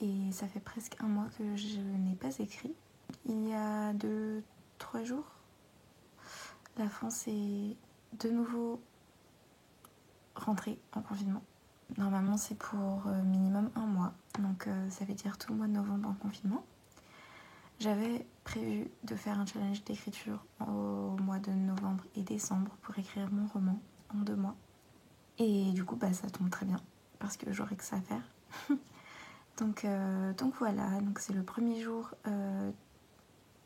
et ça fait presque un mois que je n'ai pas écrit. Il y a 2-3 jours, la France est de nouveau rentrée en confinement. Normalement c'est pour minimum un mois, donc ça veut dire tout le mois de novembre en confinement. J'avais prévu de faire un challenge d'écriture au mois de novembre et décembre pour écrire mon roman en 2 mois. Et du coup, ça tombe très bien parce que j'aurai que ça à faire. donc voilà, donc c'est le premier jour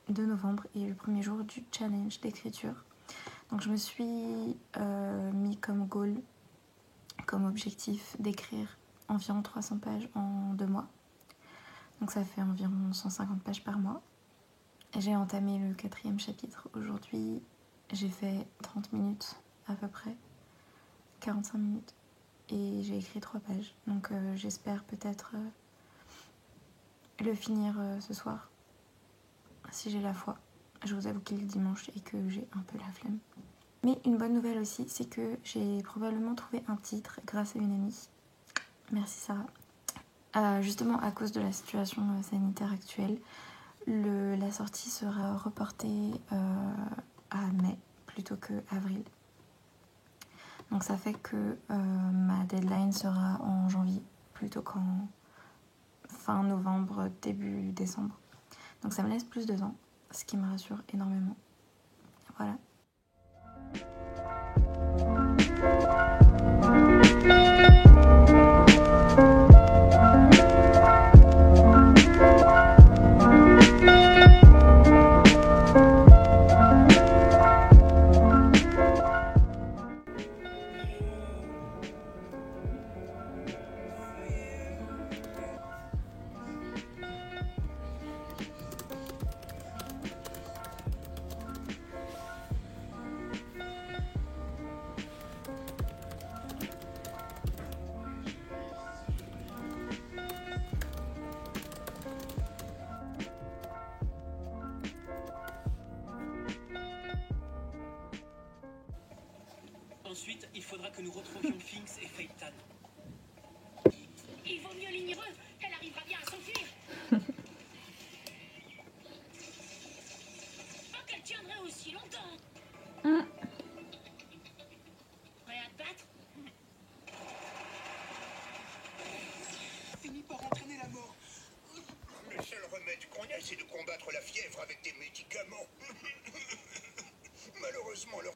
de novembre et le premier jour du challenge d'écriture. Donc je me suis mis comme goal, comme objectif d'écrire environ 300 pages en 2 mois. Donc ça fait environ 150 pages par mois. J'ai entamé le 4e chapitre aujourd'hui. J'ai fait 30 minutes à peu près, 45 minutes. Et j'ai écrit 3 pages. Donc j'espère peut-être le finir ce soir, si j'ai la foi. Je vous avoue qu'il est dimanche et que j'ai un peu la flemme. Mais une bonne nouvelle aussi, c'est que j'ai probablement trouvé un titre grâce à une amie. Merci Sarah. Justement à cause de la situation sanitaire actuelle, la sortie sera reportée à mai plutôt que avril. Donc ça fait que ma deadline sera en janvier plutôt qu'en fin novembre, début décembre. Donc ça me laisse plus de temps, ce qui me rassure énormément. Voilà. Ensuite, il faudra que nous retrouvions Finks et Phaeton. Il vaut mieux l'ignorer, elle arrivera bien à s'enfuir. Pas qu'elle tiendrait aussi longtemps. Prêt à te battre? Fini par entraîner la mort. Le seul remède qu'on ait, c'est de combattre la fièvre avec des médicaments. Malheureusement, leur...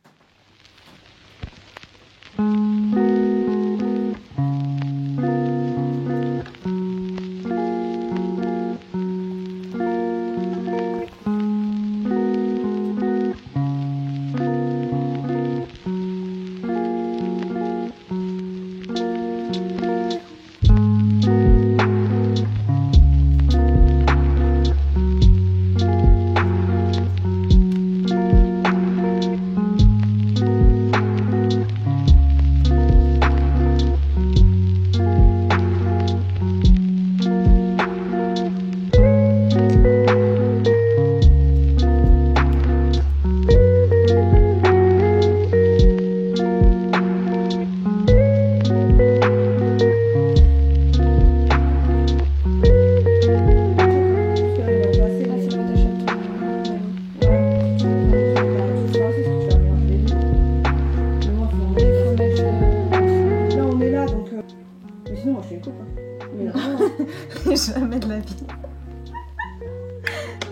Jamais de la vie.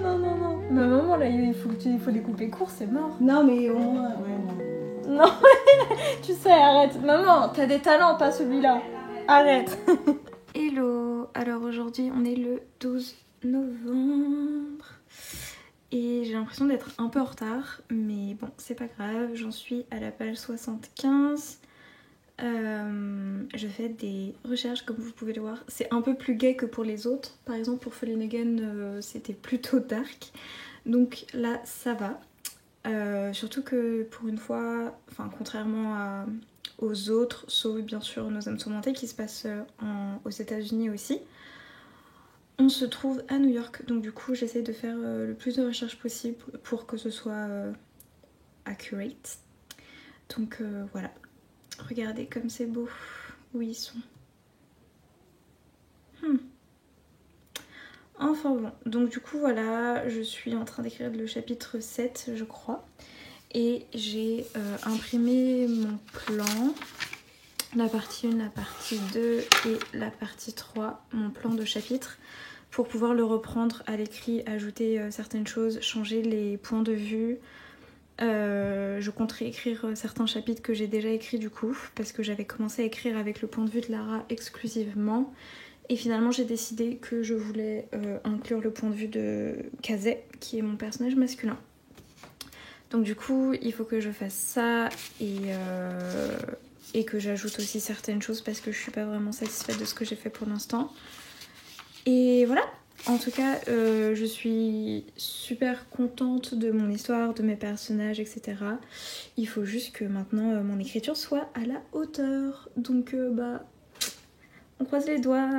Non. Ma maman, là, il faut les couper court, c'est mort. Non, mais au moins, ouais. Non, tu sais, arrête. Maman, t'as des talents, pas celui-là. Arrête. Hello. Alors aujourd'hui, on est le 12 novembre. Et j'ai l'impression d'être un peu en retard. Mais bon, c'est pas grave. J'en suis à la page 75. Je fais des recherches comme vous pouvez le voir. C'est un peu plus gai que pour les autres. Par exemple pour Fallen Again c'était plutôt dark. Donc là ça va. Surtout que pour une fois, enfin contrairement aux autres, sauf bien sûr Nos âmes tourmentées qui se passe aux États-Unis aussi, on se trouve à New York. Donc du coup j'essaie de faire le plus de recherches possible pour que ce soit accurate. Donc voilà. Regardez comme c'est beau où ils sont. Enfin bon, donc du coup voilà, je suis en train d'écrire le chapitre 7 je crois. Et j'ai imprimé mon plan, la partie 1, la partie 2 et la partie 3, mon plan de chapitre, pour pouvoir le reprendre à l'écrit, ajouter certaines choses, changer les points de vue. Je compte réécrire certains chapitres que j'ai déjà écrits du coup, parce que j'avais commencé à écrire avec le point de vue de Lara exclusivement. Et finalement j'ai décidé que je voulais inclure le point de vue de Kazé, qui est mon personnage masculin. Donc du coup il faut que je fasse ça et que j'ajoute aussi certaines choses parce que je suis pas vraiment satisfaite de ce que j'ai fait pour l'instant. Et voilà, en tout cas je suis super contente de mon histoire, de mes personnages, etc. Il faut juste que maintenant mon écriture soit à la hauteur. Donc on croise les doigts.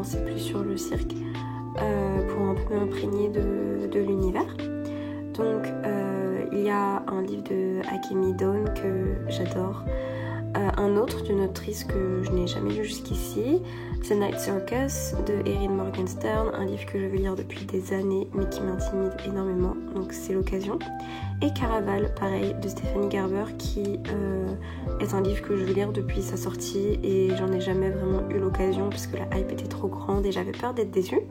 C'est plus sur le cirque pour un peu m'imprégner de l'univers. Donc il y a un livre de Akemi Dawn que j'adore, un autre d'une autrice que je n'ai jamais lu jusqu'ici, The Night Circus de Erin Morgenstern, un livre que je veux lire depuis des années mais qui m'intimide énormément, donc c'est l'occasion. Et Caraval, pareil, de Stephanie Garber, qui est un livre que je veux lire depuis sa sortie et j'en ai jamais vraiment eu l'occasion parce que la hype était trop grande et j'avais peur d'être déçue.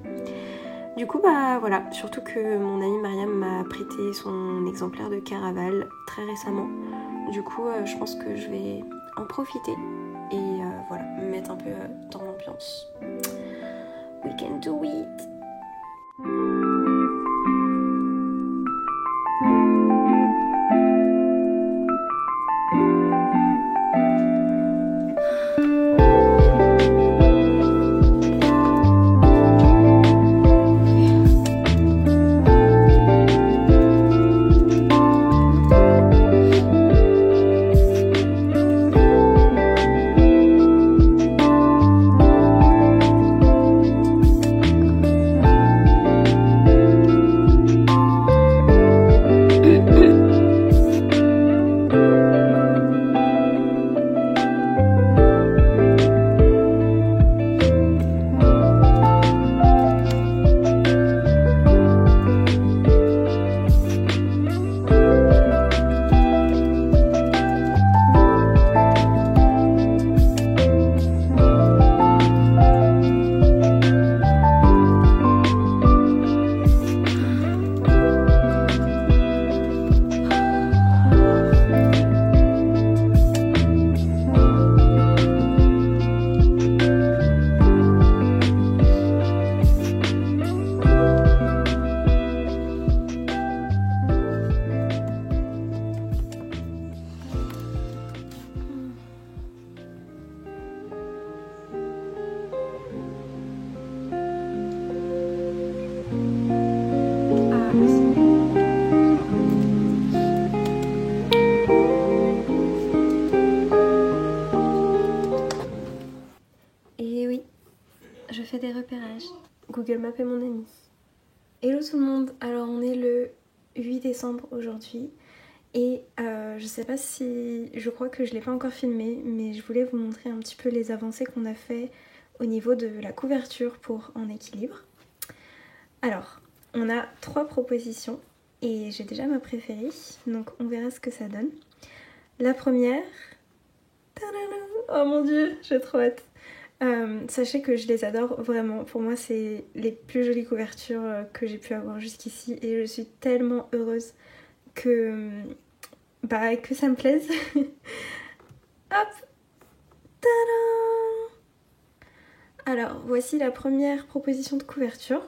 Du coup voilà, surtout que mon amie Mariam m'a prêté son exemplaire de Caraval très récemment. Du coup je pense que je vais en profiter et voilà, me mettre un peu dans l'ambiance. We can do it! repérage. Google Maps est mon ami. Hello tout le monde, alors on est le 8 décembre aujourd'hui et je sais pas si... je crois que je l'ai pas encore filmé, mais je voulais vous montrer un petit peu les avancées qu'on a fait au niveau de la couverture pour En Équilibre. Alors, on a 3 propositions et j'ai déjà ma préférée, donc on verra ce que ça donne. La première... oh mon dieu, j'ai trop hâte. Sachez que je les adore vraiment, pour moi c'est les plus jolies couvertures que j'ai pu avoir jusqu'ici et je suis tellement heureuse que ça me plaise. Hop, tadam! Alors voici la première proposition de couverture.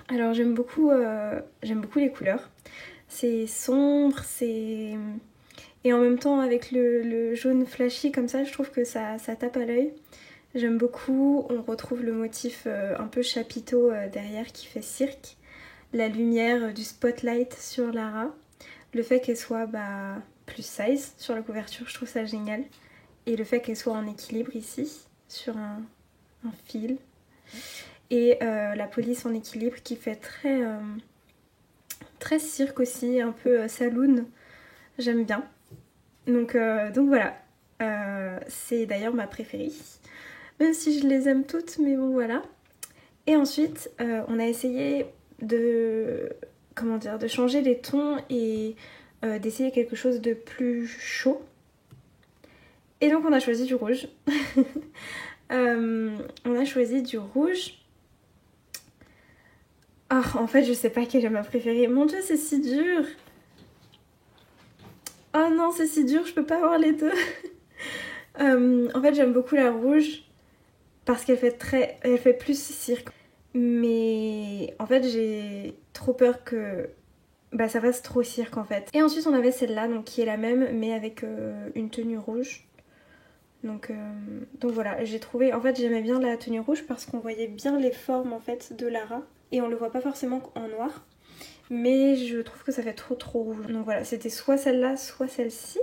Alors j'aime beaucoup les couleurs, c'est sombre, c'est... et en même temps avec le jaune flashy comme ça, je trouve que ça tape à l'œil. J'aime beaucoup, on retrouve le motif un peu chapiteau derrière qui fait cirque, la lumière du spotlight sur Lara, le fait qu'elle soit plus size sur la couverture, je trouve ça génial, et le fait qu'elle soit en équilibre ici, sur un fil, et la police en équilibre qui fait très cirque aussi, un peu saloon, j'aime bien. Donc voilà, c'est d'ailleurs ma préférée. Même si je les aime toutes, mais bon voilà. Et ensuite, on a essayé de changer les tons et d'essayer quelque chose de plus chaud. Et donc on a choisi du rouge. On a choisi du rouge. Ah, en fait, je sais pas quelle est ma préférée. Mon dieu, c'est si dur. Oh non, c'est si dur, je peux pas avoir les deux. En fait, j'aime beaucoup la rouge. Parce qu'elle fait plus cirque. Mais en fait j'ai trop peur que ça fasse trop cirque en fait. Et ensuite on avait celle-là donc qui est la même mais avec une tenue rouge. Donc voilà, j'ai trouvé... En fait j'aimais bien la tenue rouge parce qu'on voyait bien les formes en fait de Lara. Et on le voit pas forcément en noir. Mais je trouve que ça fait trop rouge. Donc voilà, c'était soit celle-là, soit celle-ci.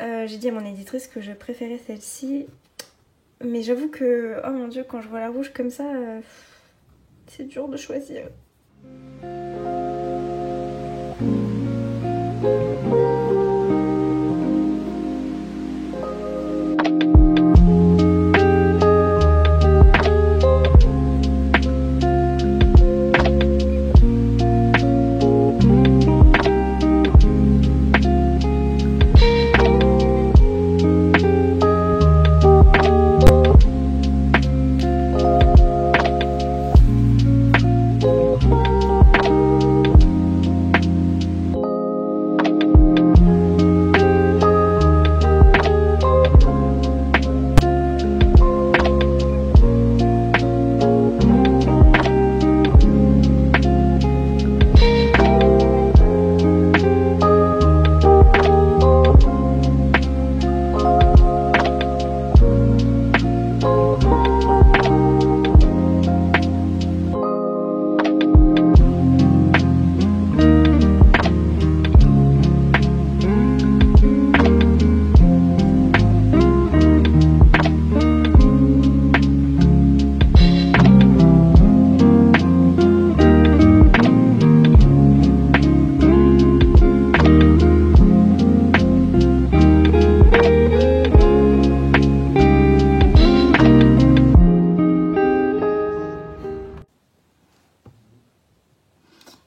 J'ai dit à mon éditrice que je préférais celle-ci. Mais j'avoue que, oh mon dieu, quand je vois la rouge comme ça, c'est dur de choisir.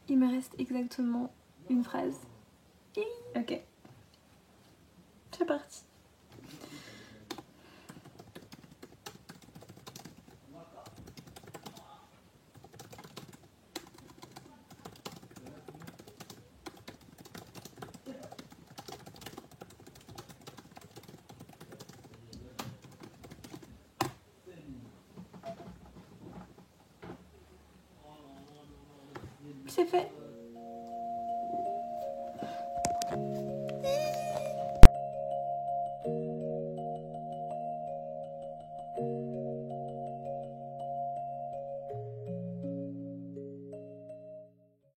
Il me reste exactement une phrase. Ok. C'est parti. C'est fait.